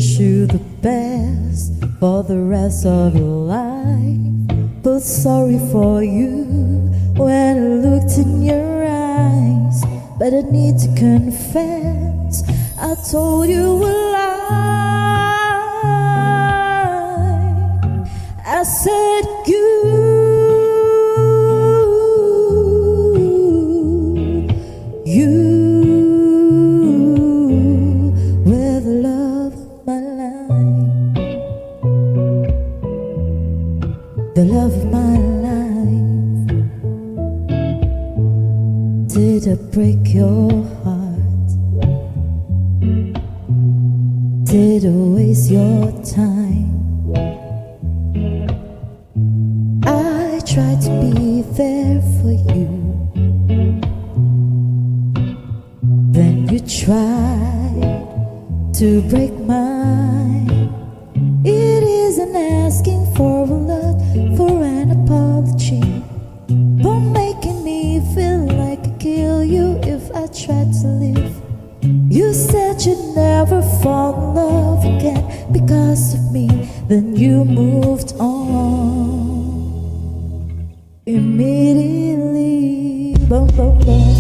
wish you the best for the rest of your life. Felt sorry for you when I looked in your eyes, but I need to confess, I told you a lie. I said you were the love of my life, the love of my life. Did I break your heart? Did I waste your time? I tried to be there for you, then you tried to break mine. It isn't asking for a lot, for an apology, for making me feel like I kill you if I tried to leave. You said you'd never fall in love again because of me, then you moved on immediately. Boom, boom, boom.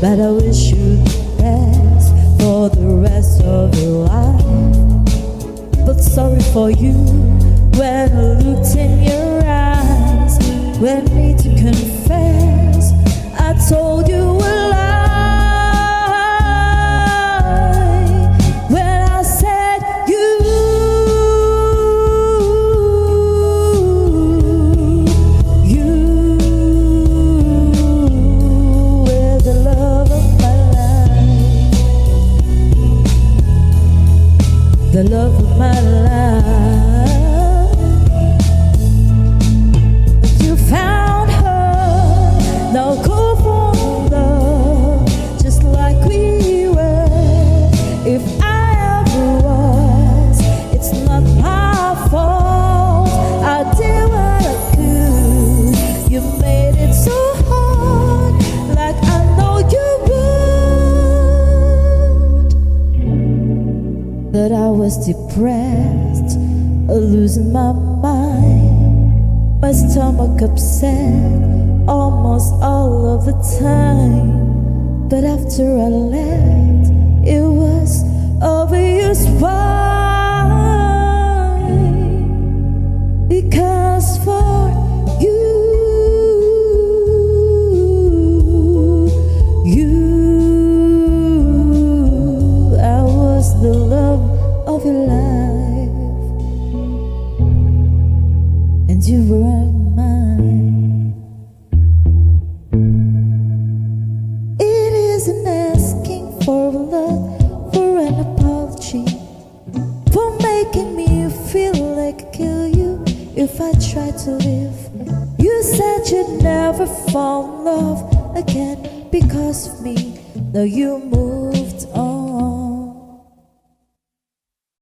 But I wish you the best for the rest of your life. But sorry for you when I looked in your eyes, when I need to confess, I told you a lie when I said you were the love of my life, the love of my life. But you found her, now go for love, just like we were. If I ever was, it's not my fault. I did what I could. You made it so hard, like I know you would. That I was depressed, losing my mind, my stomach upset almost all of the time. But after I left, it was obvious why. Because for you I was the love of your life, and you were mine. It isn't asking for a lot, for an apology, for making me feel like I kill you if I try to live. You said you'd never fall in love again because of me, now you move